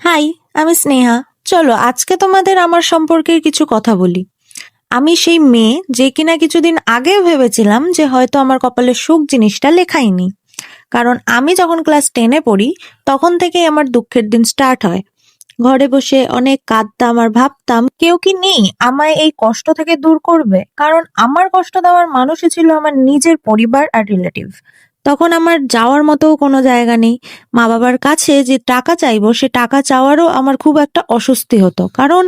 High, আমি স্নেহা। চলো আজকে তোমাদের আমার সম্পর্কের কিছু কথা বলি। আমি সেই মেয়ে যে কিনা কিছুদিন আগেও ভেবেছিলাম যে হয়তো আমার কপালে সুখ জিনিসটা লেখাই নেই। কারণ আমি যখন ক্লাস 10-এ পড়ি তখন থেকেই আমার দুঃখের দিন স্টার্ট হয়। ঘরে বসে অনেক কাঁদতাম আর ভাবতাম কেউ কি নেই আমায় এই কষ্ট থেকে দূর করবে, কারণ আমার কষ্ট দেওয়ার মানুষই ছিল আমার নিজের পরিবার আর রিলেটিভ। তখন আমার যাওয়ার মতো কোনো জায়গা নেই। মা বাবার কাছে যে টাকা চাইবো সে টাকা চাওয়ারও আমার খুব একটা অস্বস্তি হতো, কারণ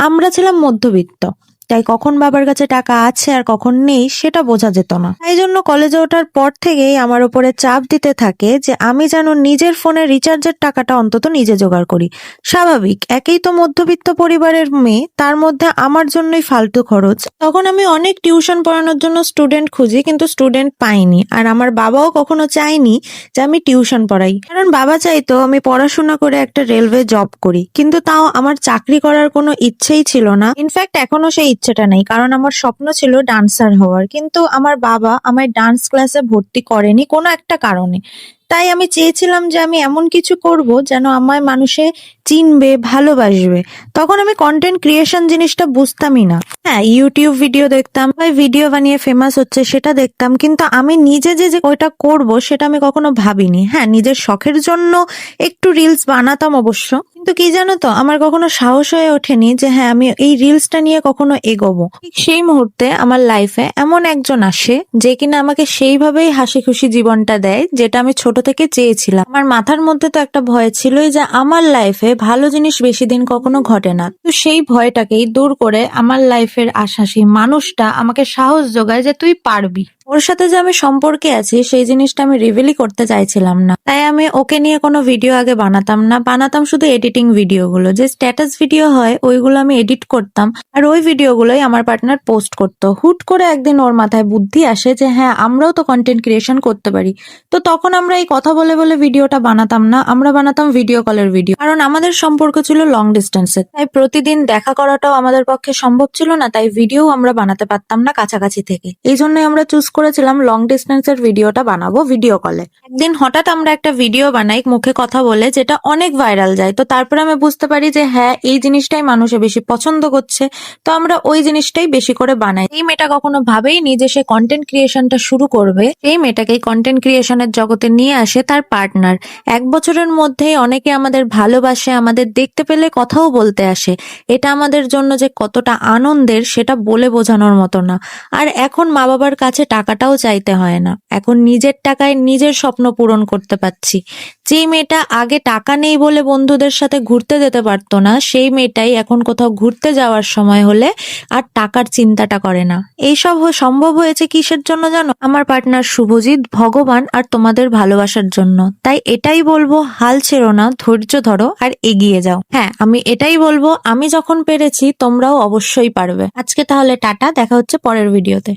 আমরা ছিলাম মধ্যবিত্ত। তাই কখন বাবার কাছে টাকা আছে আর কখন নেই সেটা বোঝা যেত না। তাই জন্য কলেজে ওঠার পর থেকেই আমার উপরে চাপ দিতে থাকে যে আমি যেন নিজের ফোনে রিচার্জের টাকাটা অন্তত নিজে জোগাড় করি। স্বাভাবিক, একেই তো মধ্যবিত্ত পরিবারের মেয়ে, তার মধ্যে আমার জন্যই ফালতু খরচ। তখন আমি অনেক টিউশন পড়ানোর জন্য স্টুডেন্ট খুঁজি, কিন্তু স্টুডেন্ট পাইনি। আর আমার বাবাও কখনো চাইনি যে আমি টিউশন পড়াই, কারণ বাবা চাইতো আমি পড়াশোনা করে একটা রেলওয়ে জব করি, কিন্তু তাও আমার চাকরি করার কোনো ইচ্ছেই ছিল না। ইনফ্যাক্ট এখনো সেই ইচ্ছেটা নেই, কারণ আমার স্বপ্ন ছিল ডান্সার হওয়ার, কিন্তু আমার বাবা আমায় ডান্স ক্লাসে ভর্তি করেনি কোনো একটা কারণে। তাই আমি চেয়েছিলাম যে আমি এমন কিছু করব যেন আমায় মানুষে চিনবে, ভালোবাসবে। তখন আমি কন্টেন্ট ক্রিয়েশন জিনিসটা বুঝতামই না। হ্যাঁ, ইউটিউব ভিডিও দেখতাম, ভিডিও বানিয়ে ফেমাস হচ্ছে সেটা দেখতাম, কিন্তু আমি নিজে যে যে ওইটা করব সেটা আমি কখনো ভাবিনি। হ্যাঁ, নিজের শখের জন্য একটু রিলস বানাতাম অবশ্য, কিন্তু কি জানো তো, আমার কখনো সাহস হয়ে ওঠেনি যে হ্যাঁ আমি এই রিলসটা নিয়ে কখনো এগোবো। ঠিক সেই মুহূর্তে আমার লাইফে এমন একজন আসে যে কিনা আমাকে সেইভাবেই হাসি খুশি জীবনটা দেয় যেটা আমি ছোট থেকে চেয়েছিলাম। আমার মাথার মধ্যে তো একটা ভয় ছিলই যে আমার লাইফে ভালো জিনিস বেশি দিন কখনো ঘটে না, তো সেই ভয়টাকেই দূর করে আমার লাইফের আশা সেই মানুষটা আমাকে সাহস যোগায় যে তুই পারবি। ওর সাথে যে আমি সম্পর্কে আছি সেই জিনিসটা আমি রিভিলই করতে চাইছিলাম না, তাই আমি ওকে নিয়ে কোনো ভিডিও আগে বানাতাম না। বানাতাম শুধু এডিটিং ভিডিওগুলো, যে স্ট্যাটাস ভিডিও হয় ওইগুলো আমি এডিট করতাম, আর ওই ভিডিওগুলোই আমার পার্টনার পোস্ট করতো। হুট করে একদিন ওর মাথায় বুদ্ধি আসে যে হ্যাঁ আমরাও তো কন্টেন্ট ক্রিয়েশন করতে পারি। তো তখন আমরা এই কথা বলে বলে ভিডিওটা বানাতাম না, আমরা বানাতাম ভিডিও কলের ভিডিও, কারণ আমাদের সম্পর্ক ছিল লং ডিস্টেন্সের। তাই প্রতিদিন দেখা করাটাও আমাদের পক্ষে সম্ভব ছিল না, তাই ভিডিও আমরা বানাতে পারতাম না কাছাকাছি থেকে। এই জন্যই আমরা চুজ করেছিলাম লং ডিস্টেন্সের ভিডিওটা বানাবো ভিডিও কলে। একদিন হঠাৎ আমরা একটা ভিডিও বানাই মুখে কথা বলে, যেটা অনেক ভাইরাল যায়। তো তারপরে আমি বুঝতে পারি যে হ্যাঁ এই জিনিসটাই মানুষে বেশি পছন্দ করছে, তো আমরা ওই জিনিসটাই বেশি করে বানাই। এই মেয়েটা কখনো ভাবেইনি যে সে কন্টেন্ট ক্রিয়েশনটা শুরু করবে। এই মেয়েটাকে কন্টেন্ট ক্রিয়েশনের জগতে নিয়ে আসে তার পার্টনার। 1 বছরের মধ্যেই অনেকে আমাদের ভালোবাসে, আমাদের দেখতে পেলে কথাও বলতে আসে। এটা আমাদের জন্য যে কতটা আনন্দের সেটা বলে বোঝানোর মতো না। আর এখন মা বাবার কাছে টাকাটাও চাইতে হয় না, এখন নিজের টাকায় নিজের স্বপ্ন পূরণ করতে পারছি। যে মেয়েটা আগে টাকা নেই বলে বন্ধুদের সাথে ঘুরতে যেতে পারতো না, সেই মেয়েটাই এখন কোথাও ঘুরতে যাওয়ার সময় হলে আর টাকার চিন্তাটা করে না। এইসব সম্ভব হয়েছে কিসের জন্য জানো? আমার পার্টনার শুভজিৎ, ভগবান আর তোমাদের ভালোবাসার জন্য। তাই এটাই বলবো, হাল ছেড়ো না, ধৈর্য ধরো আর এগিয়ে যাও। হ্যাঁ, আমি এটাই বলবো, আমি যখন পেরেছি তোমরাও অবশ্যই পারবে। আজকে তাহলে টাটা, দেখা হচ্ছে পরের ভিডিওতে।